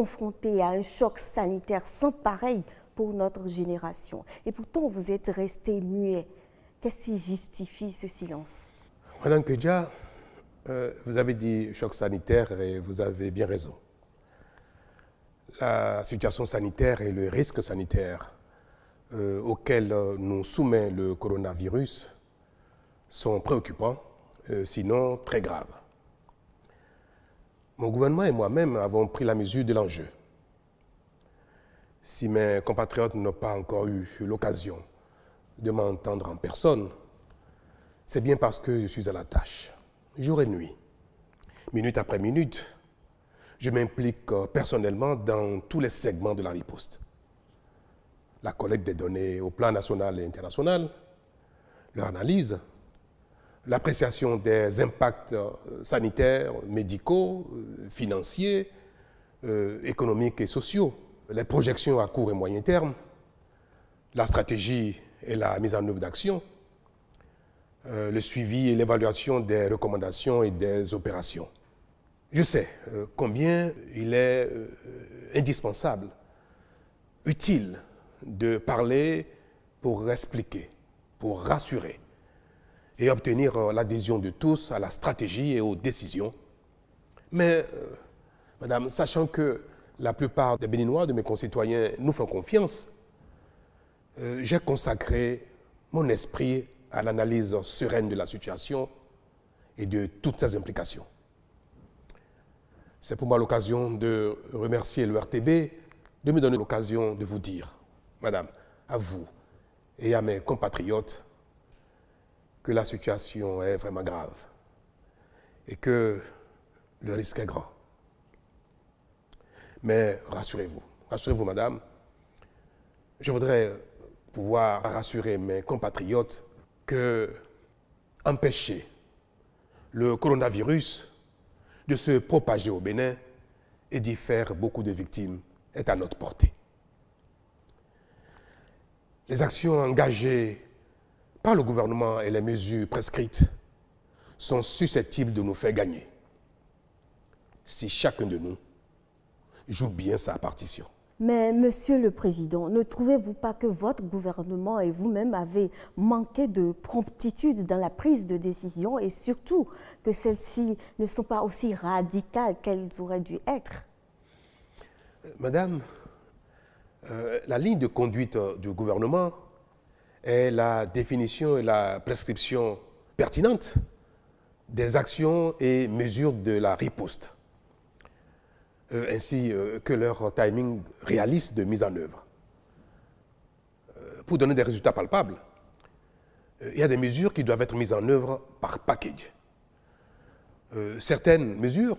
confrontés à un choc sanitaire sans pareil pour notre génération. Et pourtant, vous êtes resté muet. Qu'est-ce qui justifie ce silence? Madame Kedja, vous avez dit choc sanitaire et vous avez bien raison. La situation sanitaire et le risque sanitaire auquel nous soumet le coronavirus sont préoccupants, sinon très graves. Mon gouvernement et moi-même avons pris la mesure de l'enjeu. Si mes compatriotes n'ont pas encore eu l'occasion de m'entendre en personne, c'est bien parce que je suis à la tâche, jour et nuit, minute après minute. Je m'implique personnellement dans tous les segments de la riposte. La collecte des données au plan national et international, leur analyse, l'appréciation des impacts sanitaires, médicaux, financiers, économiques et sociaux, les projections à court et moyen terme, la stratégie et la mise en œuvre d'actions, le suivi et l'évaluation des recommandations et des opérations. Je sais combien il est indispensable, utile de parler pour expliquer, pour rassurer et obtenir l'adhésion de tous à la stratégie et aux décisions. Mais, Madame, sachant que la plupart des Béninois, de mes concitoyens, nous font confiance, j'ai consacré mon esprit à l'analyse sereine de la situation et de toutes ses implications. C'est pour moi l'occasion de remercier le RTB de me donner l'occasion de vous dire, Madame, à vous et à mes compatriotes, que la situation est vraiment grave et que le risque est grand. Mais rassurez-vous, Madame, je voudrais pouvoir rassurer mes compatriotes que empêcher le coronavirus de se propager au Bénin et d'y faire beaucoup de victimes est à notre portée. Les actions engagées par le gouvernement et les mesures prescrites sont susceptibles de nous faire gagner si chacun de nous joue bien sa partition. Mais, Monsieur le Président, ne trouvez-vous pas que votre gouvernement et vous-même avez manqué de promptitude dans la prise de décision et surtout que celles-ci ne sont pas aussi radicales qu'elles auraient dû être? Madame, la ligne de conduite du gouvernement est la définition et la prescription pertinente des actions et mesures de la riposte, ainsi que leur timing réaliste de mise en œuvre. Pour donner des résultats palpables, il y a des mesures qui doivent être mises en œuvre par package. Certaines mesures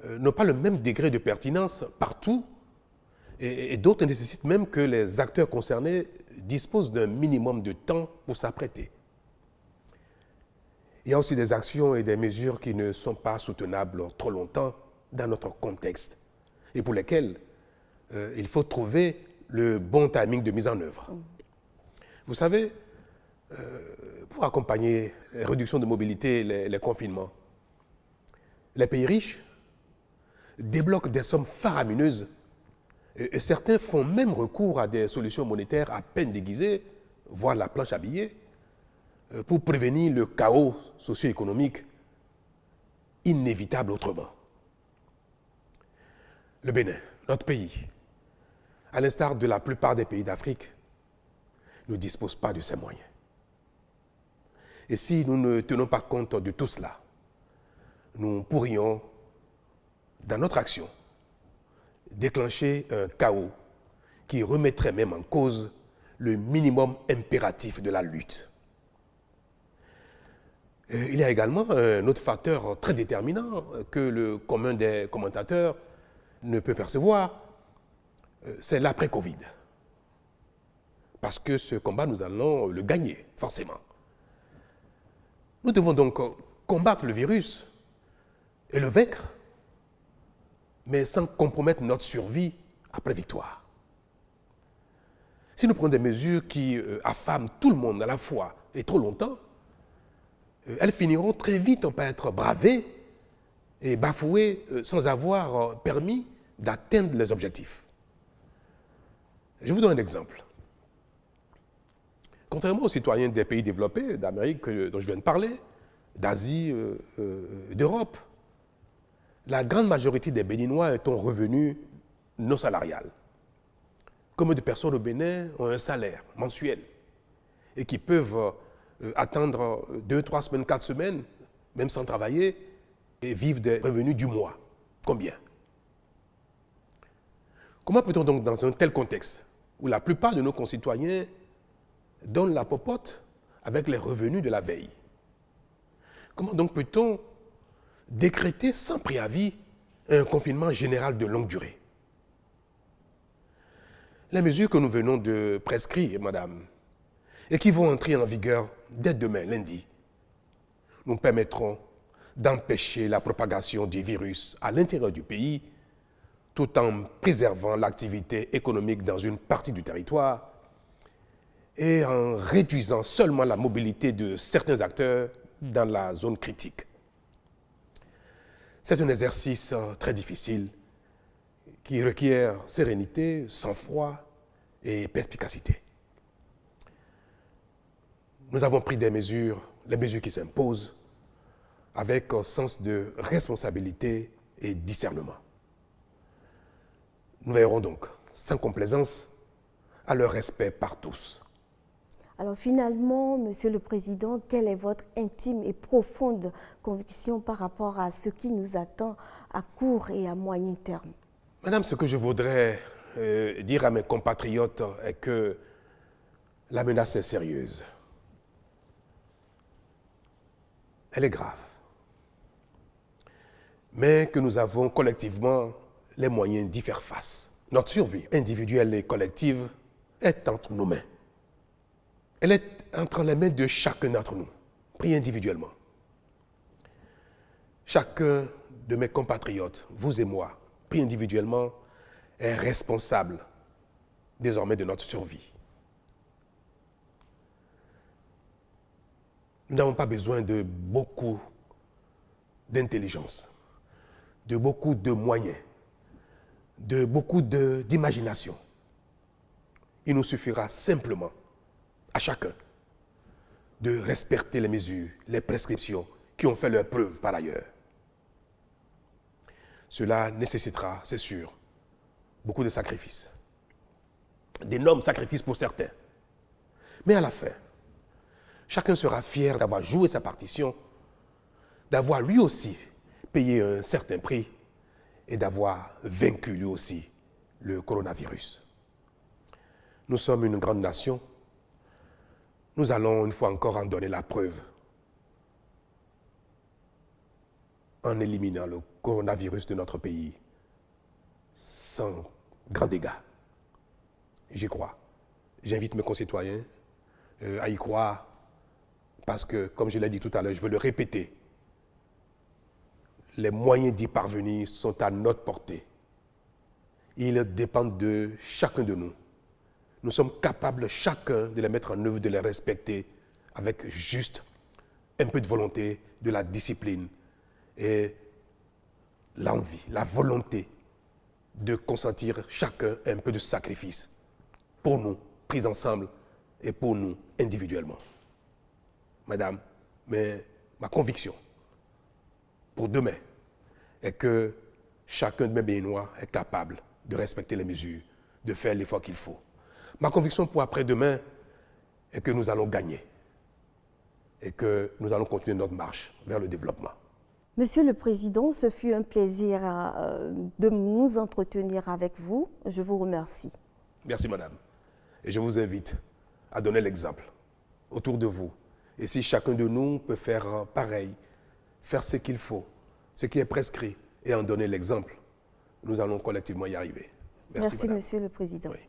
n'ont pas le même degré de pertinence partout et d'autres nécessitent même que les acteurs concernés disposent d'un minimum de temps pour s'apprêter. Il y a aussi des actions et des mesures qui ne sont pas soutenables trop longtemps dans notre contexte et pour lesquelles il faut trouver le bon timing de mise en œuvre. Vous savez, pour accompagner les réductions de mobilité et les confinements, les pays riches débloquent des sommes faramineuses et certains font même recours à des solutions monétaires à peine déguisées, voire la planche à billets, pour prévenir le chaos socio-économique inévitable autrement. Le Bénin, notre pays, à l'instar de la plupart des pays d'Afrique, ne dispose pas de ces moyens. Et si nous ne tenons pas compte de tout cela, nous pourrions, dans notre action, déclencher un chaos qui remettrait même en cause le minimum impératif de la lutte. Il y a également un autre facteur très déterminant que le commun des commentateurs ne peut percevoir, c'est l'après-Covid. Parce que ce combat, nous allons le gagner, forcément. Nous devons donc combattre le virus et le vaincre, mais sans compromettre notre survie après victoire. Si nous prenons des mesures qui affament tout le monde à la fois et trop longtemps, elles finiront très vite par être bravées et bafouées sans avoir permis d'atteindre les objectifs. Je vous donne un exemple. Contrairement aux citoyens des pays développés, d'Amérique dont je viens de parler, d'Asie, d'Europe, la grande majorité des Béninois ont un revenu non salarial. Comme des personnes au Bénin ont un salaire mensuel et qui peuvent attendre 2, 3 semaines, 4 semaines, même sans travailler, et vivre des revenus du mois. Combien? Comment peut-on donc, dans un tel contexte, où la plupart de nos concitoyens donnent la popote avec les revenus de la veille, comment donc peut-on décréter sans préavis un confinement général de longue durée? Les mesures que nous venons de prescrire, madame, et qui vont entrer en vigueur dès demain, lundi, nous permettront d'empêcher la propagation du virus à l'intérieur du pays, tout en préservant l'activité économique dans une partie du territoire et en réduisant seulement la mobilité de certains acteurs dans la zone critique. C'est un exercice très difficile qui requiert sérénité, sang-froid et perspicacité. Nous avons pris des mesures, les mesures qui s'imposent, avec un sens de responsabilité et discernement. Nous veillerons donc, sans complaisance, à leur respect par tous. Alors finalement, Monsieur le Président, quelle est votre intime et profonde conviction par rapport à ce qui nous attend à court et à moyen terme? Madame, ce que je voudrais dire à mes compatriotes est que la menace est sérieuse. Elle est grave. Mais que nous avons collectivement les moyens d'y faire face. Notre survie individuelle et collective est entre nos mains. Elle est entre les mains de chacun d'entre nous, pris individuellement. Chacun de mes compatriotes, vous et moi, pris individuellement, est responsable désormais de notre survie. Nous n'avons pas besoin de beaucoup d'intelligence, de beaucoup de moyens, de beaucoup d'imagination. Il nous suffira simplement à chacun de respecter les mesures, les prescriptions qui ont fait leur preuve par ailleurs. Cela nécessitera, c'est sûr, beaucoup de sacrifices, d'énormes sacrifices pour certains. Mais à la fin, chacun sera fier d'avoir joué sa partition, d'avoir lui aussi payé un certain prix et d'avoir vaincu lui aussi le coronavirus. Nous sommes une grande nation. Nous allons une fois encore en donner la preuve en éliminant le coronavirus de notre pays sans grand dégât. J'y crois. J'invite mes concitoyens à y croire parce que, comme je l'ai dit tout à l'heure, je veux le répéter, les moyens d'y parvenir sont à notre portée. Ils dépendent de chacun de nous. Nous sommes capables chacun de les mettre en œuvre, de les respecter avec juste un peu de volonté, de la discipline et l'envie, la volonté de consentir chacun un peu de sacrifice pour nous, pris ensemble, et pour nous individuellement. Madame, mais ma conviction pour demain est que chacun de mes Béninois est capable de respecter les mesures, de faire l'effort qu'il faut. Ma conviction pour après-demain est que nous allons gagner et que nous allons continuer notre marche vers le développement. Monsieur le Président, ce fut un plaisir de nous entretenir avec vous. Je vous remercie. Merci, madame. Et je vous invite à donner l'exemple autour de vous. Et si chacun de nous peut faire pareil, faire ce qu'il faut, ce qui est prescrit, et en donner l'exemple, nous allons collectivement y arriver. Merci, Monsieur le Président. Oui.